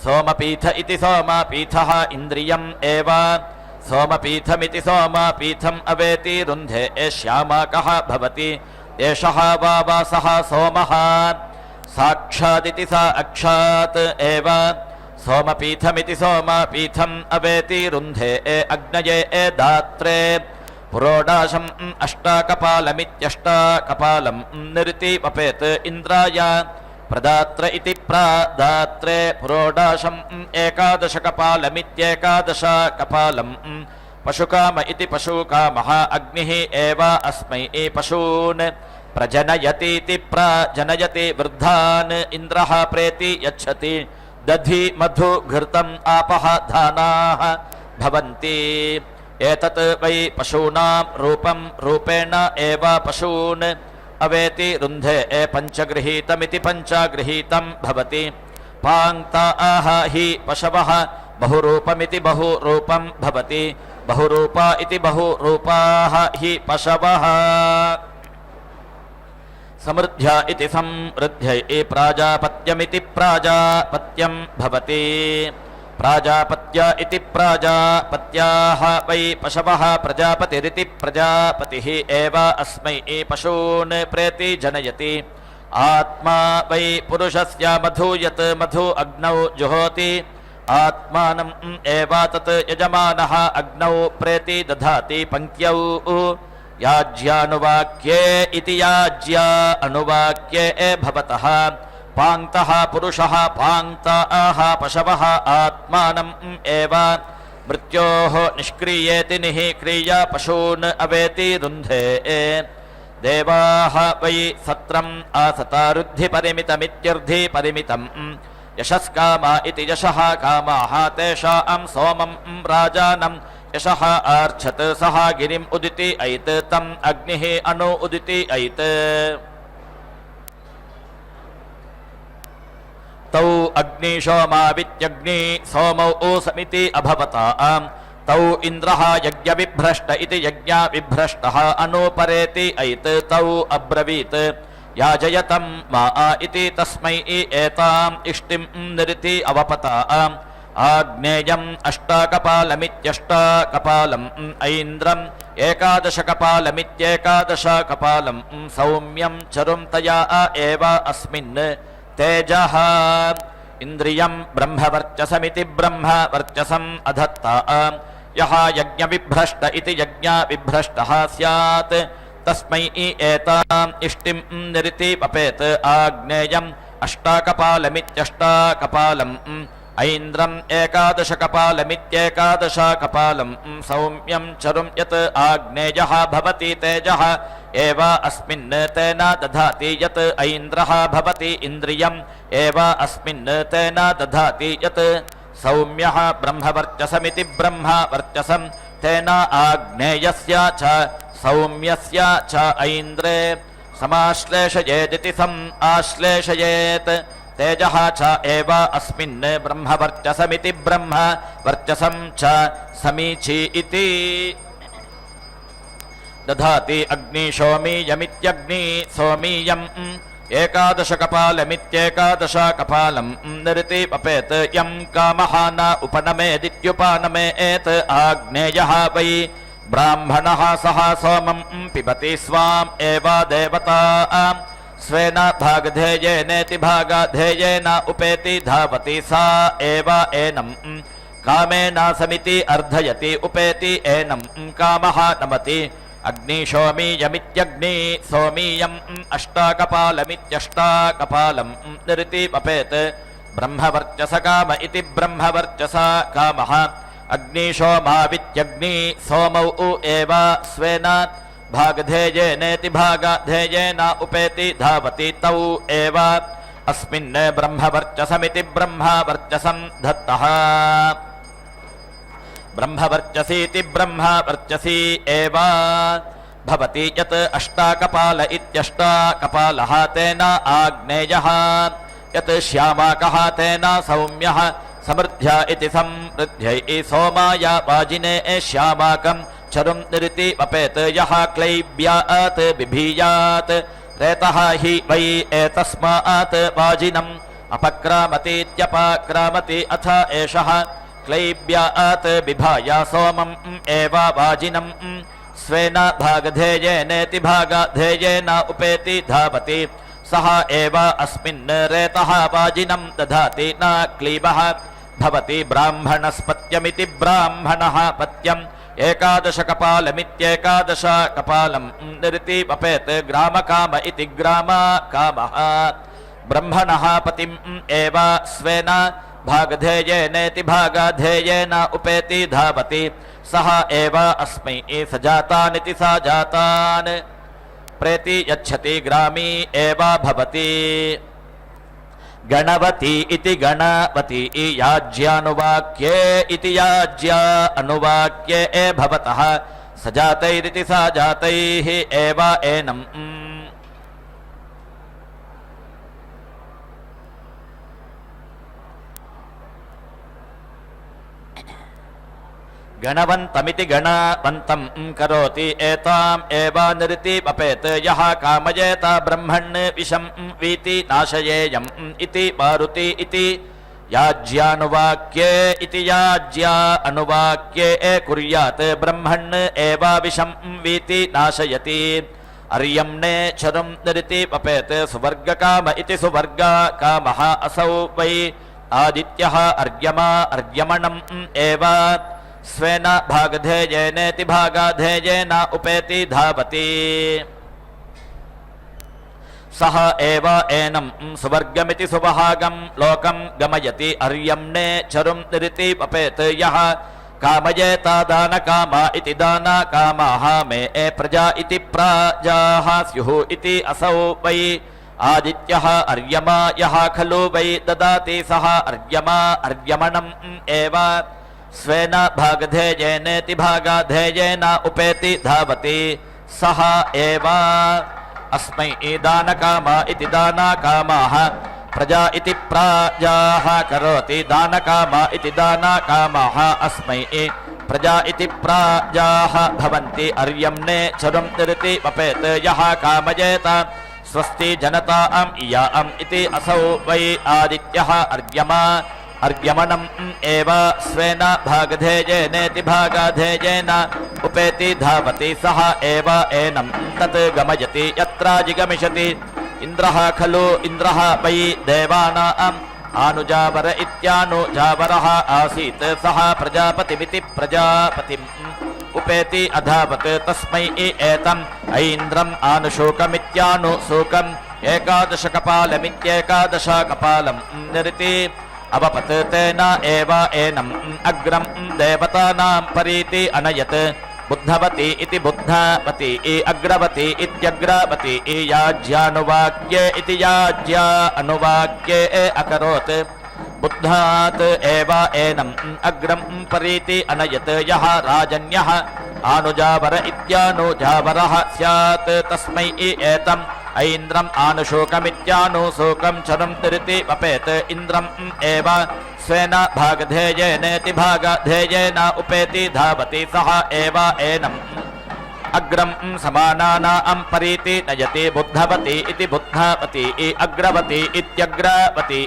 सोमपीठ इति सोमपीठः इन्द्रियम् एव सोमपीठमिति सोमपीठम् अवेति रुन्धे श्यामाकः भवति एषः वा वासः सोमः साक्षादिति सा अक्षात् एव सोमपीठमिति सोमपीठम् अवेति रुन्धे अग्नये दात्रे पुरोडाशम् अष्टाकपालमित्यष्टाकपालं निरितिमपेत् इन्द्राय प्रदात्र इति प्रादात्रे पुरोडाशम् एकादशकपालमित्येकादशकपालं पशुकाम इति पशुकामः अग्निः एव अस्मै पशून् प्रजनयतीति प्रजनयति वृद्धान् इन्द्रः प्रेति यच्छति दधि मधु घृतम् आपः धानाः भवन्ति एतत् वै पशूनां रूपं रूपेण एव पशून् अवेति रुन्धे पञ्चगृहीतमिति पञ्चगृहीतं भवति पाङ्क्ताः हि पशवः बहुरूपमिति बहुरूपं भवति बहुरूपा इति बहुरूपाः हि पशवः समृद्ध्या इति समृद्ध्यै प्राजापत्यमिति प्राजापत्यं भवति प्राजापत्य इति प्राजापत्याः वै पशवः प्रजापतिरिति प्रजापतिः एव अस्मै पशून् प्रेति जनयति आत्मा वै पुरुषस्य मधु यत् मधु अग्नौ जुहोति आत्मानम् एव तत् यजमानः अग्नौ प्रेति दधाति पङ्क्त्यौ याज्यानुवाक्ये इति याज्या अनुवाक्ये भवतः पाङ्क्तः पुरुषः पाङ्क्ताः पशवः आत्मानम् एव मृत्योः निष्क्रियेति निःक्रिय पशून् अवेति रुन्धे देवाः वै सत्रम् आसतारुद्धिपरिमितमित्यर्धिपरिमितम् यशस्कामा इति यशः कामाः तेषां सोमं राजानं यशः आर्च्छत् सः गिरिम् उदिति ऐत् तम् अग्निः अनु उदिति ऐत् तौ अग्निशोमावित्यग्नि सोमौ समिति अभवताम् तौ इन्द्रः यज्ञविभ्रष्ट इति यज्ञविभ्रष्टः अनुपरेति ऐत् तौ अब्रवीत् याजयतं मा इति तस्मै एताम् इष्टिं निरिति अवपताम् आग्नेयम् अष्टाकपालमित्यष्टाकपालम् ऐन्द्रम् एकादशकपालमित्येकादशकपालं सौम्यं चरुं तया एव अस्मिन् तेजः इन्द्रियं ब्रह्मवर्चसमिति ब्रह्मवर्चसम् अधत्ता यः यज्ञविभ्रष्ट इति यज्ञविभ्रष्टः स्यात् तस्मै एताम् इष्टिं निरितिमपेत् आग्नेयम् अष्टाकपालमित्यष्टाकपालम् ऐन्द्रम् एकादशकपालमित्येकादशकपालं सौम्यं चरुं यत् आग्नेयः भवति तेजः एव अस्मिन् तेन दधाति यत् ऐन्द्रः भवति इन्द्रियम् एव अस्मिन् तेन दधाति यत् सौम्यः ब्रह्मवर्चसमिति ब्रह्मवर्चसं तेन आग्नेयस्य च सौम्यस्य च ऐन्द्रे समाश्लेषयेदिति सम् आश्लेषयेत् तेजः च एव अस्मिन् ब्रह्मवर्चसमिति ब्रह्मवर्चसं च समीची इति दधाति अग्निशोमीयमित्यग्नि सोमीयम् एकादशकपालमित्येकादशकपालं निरितिमपेत् यं कामः न उपनमेदित्युपनमेत् आग्नेयः वै ब्राह्मणः सः सोमं पिबति स्वाम् एव देवता स्वेन भागधेयेनेति भागधेयेन उपेति धावति सा एव एनं कामेन समिति अर्धयति उपेति एनं कामः नमति अग्निशोमीयमित्यग्नि सोमीयम् अष्टाकपालमित्यष्टाकपालं निरितिमपेत् ब्रह्मवर्चसकाम इति ब्रह्मवर्चसकामः अग्निशोमावित्यग्नि सोमौ एव स्वेन भागधेयेनेति भागधेयेन उपेति धावति तौ एव अस्मिन् ब्रह्मवर्चसमिति ब्रह्मवर्चसं धत्तः ब्रह्मवर्चसीति ब्रह्मवर्चसी एव भवति यत् अष्टाकपाल इत्यष्टाकपालः तेन आग्नेयः यत् श्यामाकः तेन सौम्यः समृद्ध्य इति समृद्ध्यै सोमाय वाजिने श्यामाकं चरुं निरिति वपेत् यः क्लैब्यात् बिभीयात् रेतः हि वै एतस्मात् वाजिनम् अपक्रामतीत्यपक्रामति अथ एषः क्लैब्यात् बिभाय सोमम् एव वाजिनम् स्वेन भागधेयेनेति भागधेयेन उपेति धावति सः एव अस्मिन् रेतः वाजिनं दधाति न क्लीबः भवति ब्राह्मणस्पत्यमिति ब्राह्मणः पत्यम् एकादशकपालमित्येकादशकपालं निरिति वपेत् ग्रामकाम इति ग्रामकामः ब्रह्मणः पतिम् एव स्वेन भागधेयेनेति भागधेयेन उपेति धावति सः एव अस्मै सजातानिति सजातान् प्रेति यच्छति ग्रामी एव भवति गणवती इति गणवती याज्यानुवाक्ये इति याज्या अनुवाक्ये भवतः सजातैरिति सजातैः एव एनम् गणवन्तमिति गणवन्तं करोति एताम् एव निरिति वपेत् यः कामयेत ब्रह्मन् विषं वीति नाशयेयम् इति मारुति इति याज्यानुवाक्ये इति याज्या अनुवाक्ये कुर्यात् ब्रह्मन् एव विषं वीति नाशयति अर्यम्णे चरुं निरिति वपेत् सुवर्गकाम इति सुवर्गकामः असौ वै आदित्यः अर्यमा अर्यमणम् एव स्वेन भागधेयेनेति भागधेयेन उपेति धावति सः एव एनं सुवर्गमिति सुवहागं लोकं गमयति अर्यम्णे चरुं निरिति वपेत् यः कामयेत दानकामा इति दानकामाः मे प्रजा इति प्रजाः स्युः इति असौ वै आदित्यः अर्यमा यः खलु वै ददाति सः अर्यमा अर्यमणम् एव स्वेन भागधेयेनेति भागधेयेन उपेति धावति सः एव अस्मै दानकामा इति दानकामाः प्रजा इति प्रजाः करोति दानकामा इति दानकामाः अस्मै प्रजा इति प्रजाः भवन्ति अर्यम्णे चरुं निरिति वपेत् यः कामयेत स्वस्ति जनताम् इयाम् इति असौ वै आदित्यः अर्यमा अर्यमणम् एव स्वेन भागधेयेनेति भागधेयेन उपेति धावति सः एव एनं तत् गमयति यत्र जिगमिषति इन्द्रः खलु इन्द्रः वै देवानाम् आनुजावर इत्यानुजावरः आसीत् सः प्रजापतिमिति प्रजापतिम् उपेति अधावत् तस्मै एतम् ऐन्द्रम् आनुशोकमित्यानुशोकम् एकादशकपालमित्येकादशकपालं निरिति अवपत् तेन एव एनम् अग्रम् देवतानां परीति अनयत् बुद्धवती इति बुद्धवती अग्रवती इत्यग्रवती याज्यानुवाक्ये इति याज्या अनुवाक्ये अकरोत् बुद्धात् एव एनम् अग्रम् परीति अनयत् यः राजन्यः आनुजावर इत्यानुजावरः स्यात् तस्मै एतम् ऐन्द्रम् आनुशोकमित्यानुशोकं चरुं निरिति वपेत् इन्द्रम् एव स्वेन भागधेयेनेति भागधेयेन उपेति धावति सः एव एनम् अग्रम् समानानां परीति नयति बुद्धवती इति बुद्धवती अग्रवती इत्यग्रवती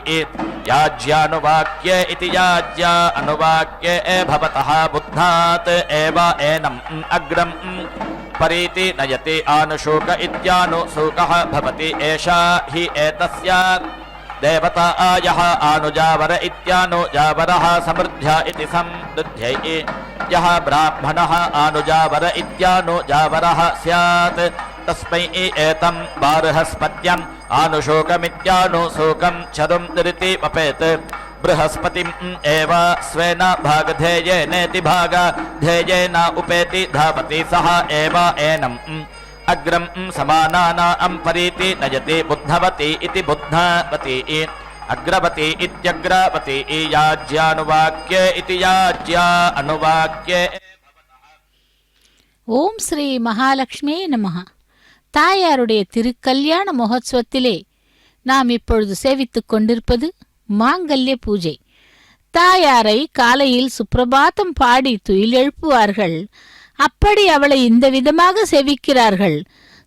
याज्यानुवाक्ये इति याज्या अनुवाक्ये भवतः बुद्धात् एव एनम् अग्रम् परीति नयति आनुशोक इत्यानुशोकः भवति एषा हि एतस्य देवता यः आनुजावर इत्यानुजावरः समृद्ध्य इति समृद्ध्यै यः ब्राह्मणः आनुजावर इत्यानुजावरः स्यात् तस्मै एतं बार्हस्पत्यम् आनुशोकमित्यानुशोकं चरुं निरिति वपेत् बृहस्पतिम् एव स्वेन भागधेयेनेति भागधेयेन उपेति धावति सः एव एनम् अग्रम समानानां परीति नयति बुद्धवती इति बुद्धवती अग्रवती इत्यग्रवती याज्यानुवाक्ये इति याज्या अनुवाक्ये. ஓம் ஸ்ரீ மகாலட்சுமி நமஹ. தாயாருடைய திருக்கல்யாண மகோத்சவத்திலே நாம் இப்பொழுது சேவித்துக் கொண்டிருப்பது மாங்கல்ய பூஜை. தாயாரை காலையில் சுப்பிரபாதம் பாடி துயில் எழுப்புவார்கள். அப்படி அவளை இந்த விதமாக சேவிக்கிறார்கள்.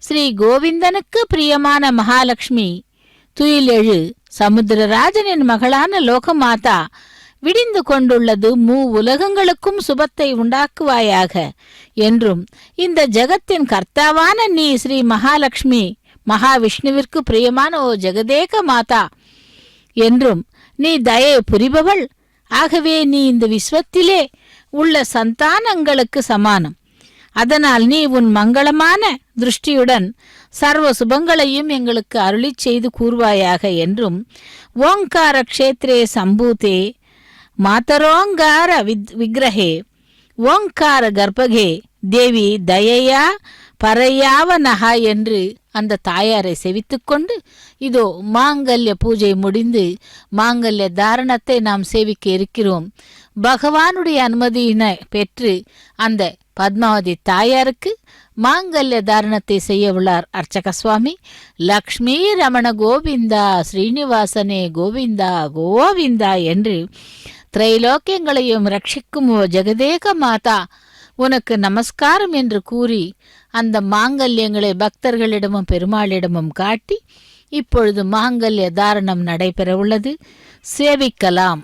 ஸ்ரீ கோவிந்தனுக்கு பிரியமான மகாலட்சுமி, துயில் எழு, சமுத்திரராஜனின் மகளான லோகமாதா, விடிந்து கொண்டுள்ளது உலகங்களுக்கும் சுபத்தை உண்டாக்குவாயாக என்றும், இந்த ஜகத்தின் கர்த்தாவான நீ ஸ்ரீ மகாலட்சுமி மகாவிஷ்ணுவிற்கு பிரியமான ஓ ஜெகதேக மாதா என்றும், நீ தயை புரிபவள், ஆகவே நீ இந்த விஸ்வத்திலே உள்ள சந்தானங்களுக்கு சமானம். அதனால் நீ உன் மங்களமான திருஷ்டியுடன் சர்வ சுபங்களையும் எங்களுக்கு அருளிச் செய்து கூறுவாயாக என்றும், ஓங்கார க்ஷேத்ரே சம்பூதே மாதரோங்கார விக்கிரகே ஓங்கார கர்ப்பகே தேவி தயையா பரையாவனஹா என்று அந்த தாயாரை செவித்துக்கொண்டு, இதோ மாங்கல்ய பூஜை முடிந்து மாங்கல்ய தாரணத்தை நாம் சேவிக்க இருக்கிறோம். பகவானுடைய அனுமதியினை பெற்று அந்த பத்மாவதி தாயாருக்கு மாங்கல்ய தாரணத்தை செய்ய உள்ளார் அர்ச்சக சுவாமி. லக்ஷ்மி ரமண கோவிந்தா, ஸ்ரீனிவாசனே கோவிந்தா கோவிந்தா என்று திரைலோக்கியங்களையும் ரட்சிக்கும் ஓ ஜெகதேக மாதா, உனக்கு நமஸ்காரம் என்று கூறி அந்த மாங்கல்யங்களை பக்தர்களிடமும் பெருமாளிடமும் காட்டி இப்பொழுது மாங்கல்ய தாரணம் நடைபெற உள்ளது. சேவிக்கலாம்.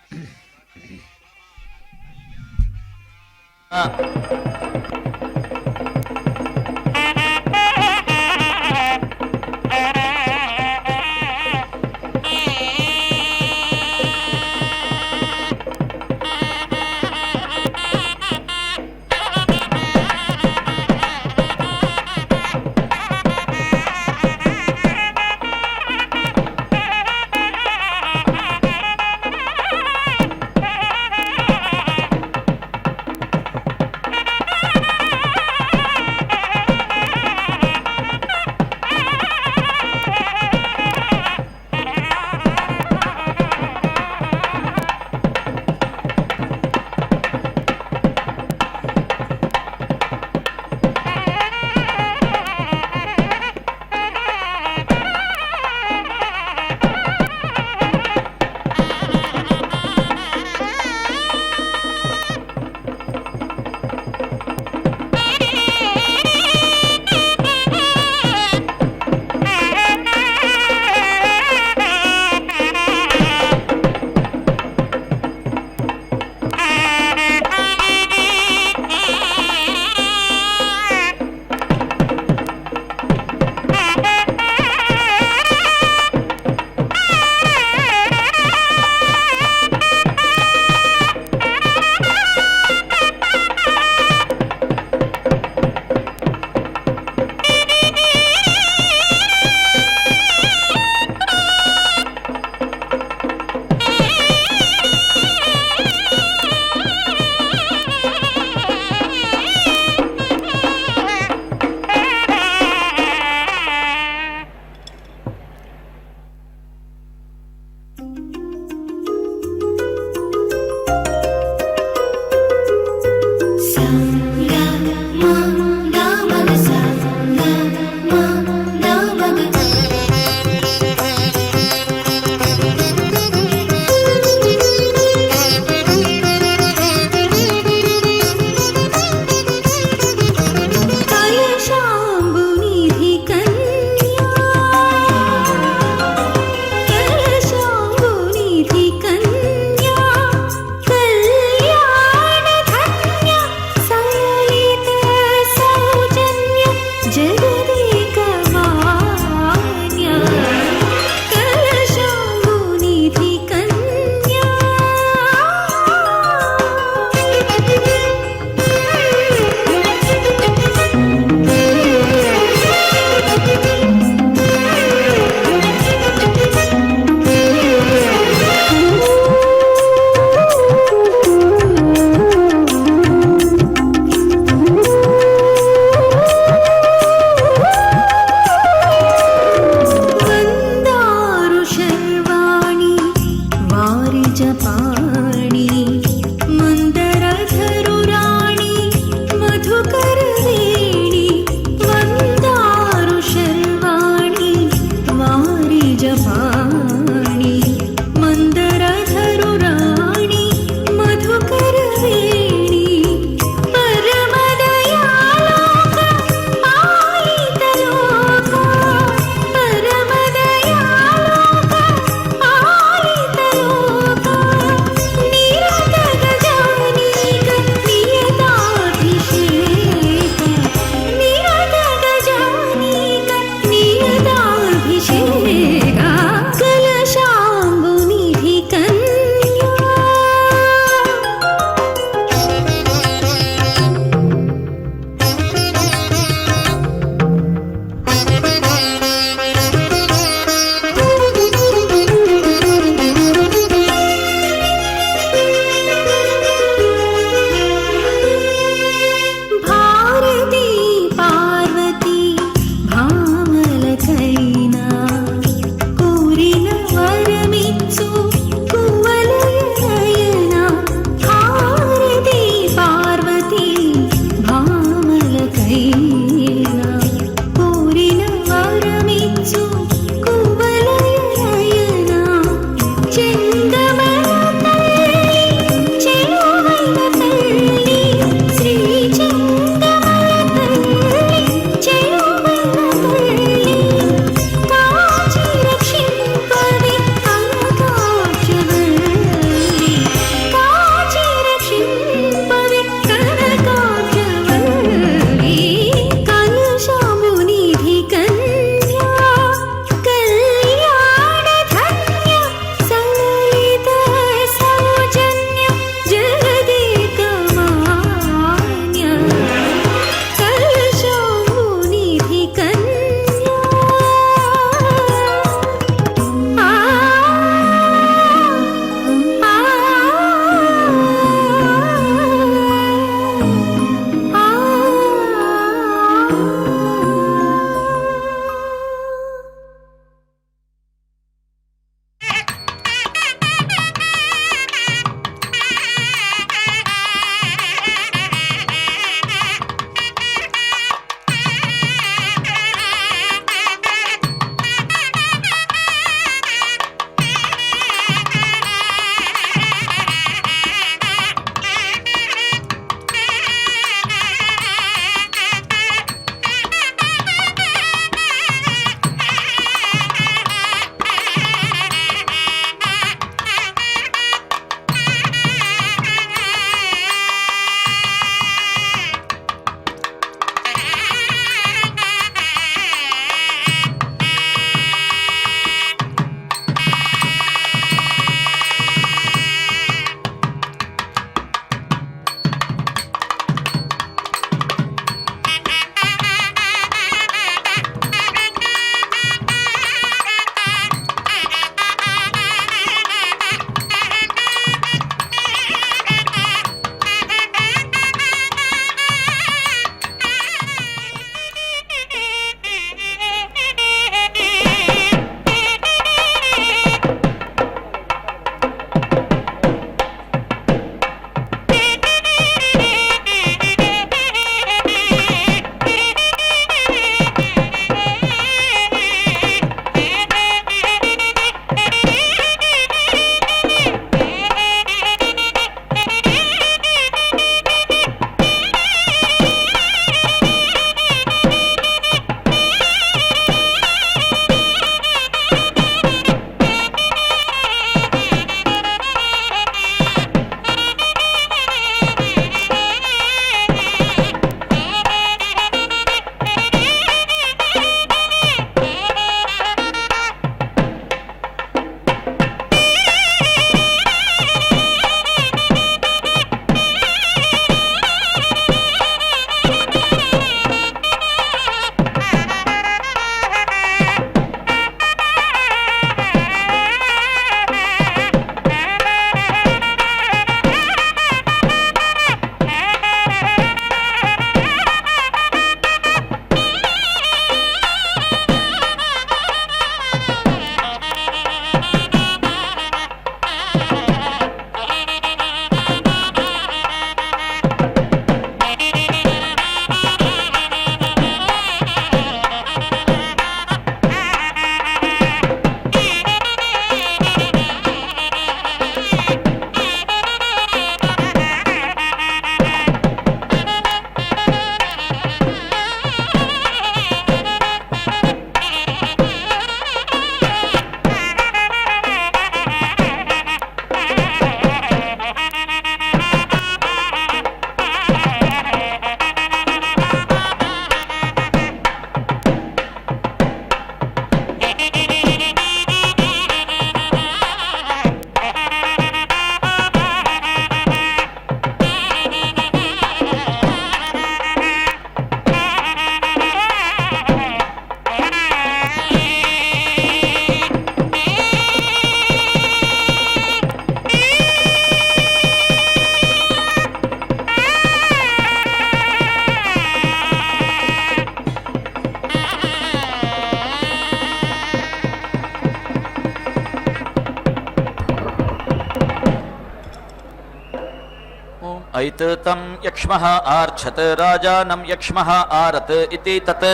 ऐततं यक्ष्मः आर्च्छत् राजानं यक्ष्मः आरत् इति तत्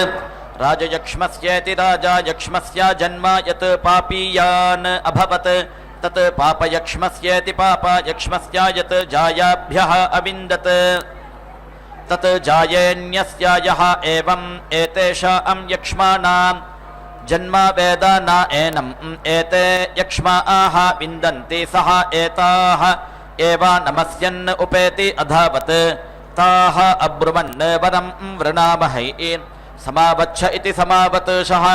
राजयक्ष्मस्येति राजा यक्ष्मस्य जन्म यत् पापीयान् अभवत् तत् पापयक्ष्मस्येति पापयक्ष्मस्य यत् जायाभ्यः अविन्दत् तत् जायेन्यस्य यः एवम् एतेषां यक्ष्माणां जन्म वेद न एनम् एते यक्ष्माः विन्दन्ति सः एताः एव नमस्यन् उपेति अधावत् ताः अब्रुवन् वरं वृणामहै समावच्छ इति समावत् सः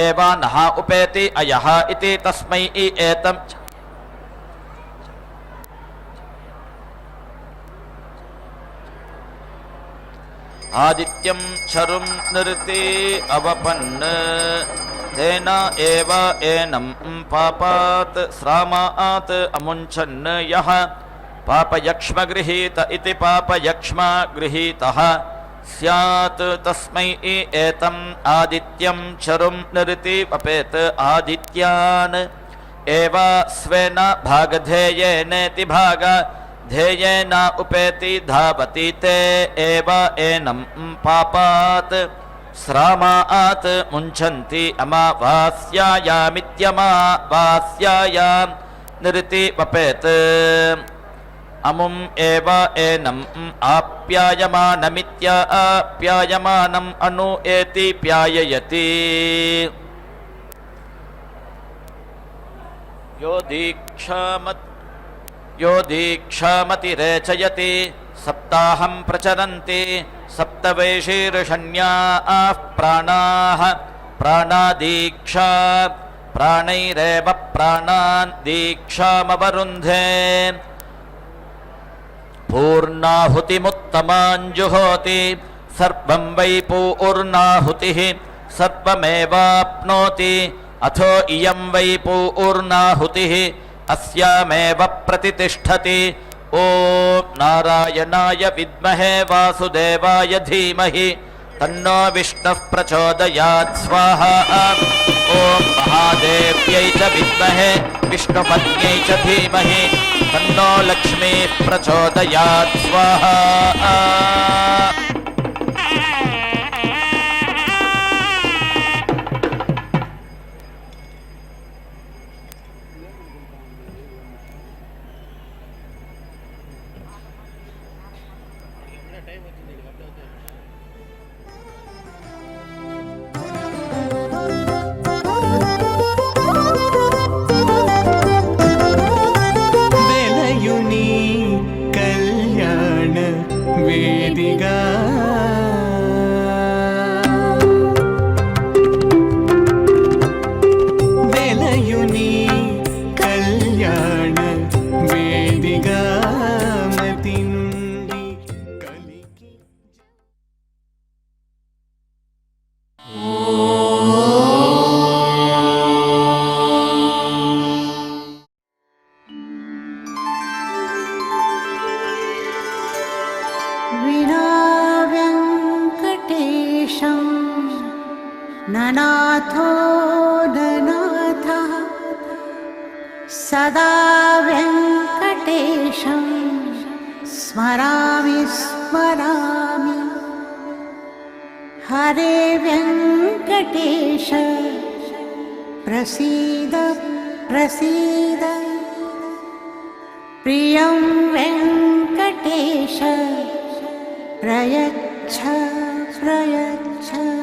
एव नः उपेति अयः इति तस्मै एतम् आदित्यं चरुं नृते अवपन् तेन एव एनं पापात् श्रामात् अमुञ्चन् यः पापयक्ष्मगृहीत इति पापयक्ष्मगृहीतः स्यात् तस्मै एतम् आदित्यं चरुं नृते वपेत् आदित्यान् एव स्वेन भागधेयेनेति ध्येयेन उपेति धावति ते एव एनं पापात् श्रामात् मुञ्चन्ति अमावास्यायामित्यमावास्यायां नृति वपेत् अमुम् एव एनम् आप्यायमानमित्याप्यायमानम् अनु एति प्याययति यो दीक्षामतिरेचयति सप्ताहं प्रचरन्ति सप्तवैशीर्षण्याः प्राणाः प्राणादीक्षा प्राणैरेव प्राणान् दीक्षामवरुन्धे पूर्णाहुतिमुत्तमाञ्जुहोति सर्वं वै पूर्णाहुतिः सर्वमेवाप्नोति अथो इयं वै पूर्णाहुतिः अस्यामेव प्रतिष्ठति ॐ नारायणाय विद्महे वासुदेवाय धीमहि तन्नो विष्णुः प्रचोदयात् स्वाहा ॐ महादेव्यै च विद्महे विष्णुपत्न्यै च धीमहि तन्नो लक्ष्मीः प्रचोदयात् स्वाहा ननाथो ननाथः सदा वेङ्कटेशं स्मरामि स्मरामि हरे वेङ्कटेश प्रसीद प्रसीद प्रियं वेङ्कटेश प्रयच्छ प्रयच्छ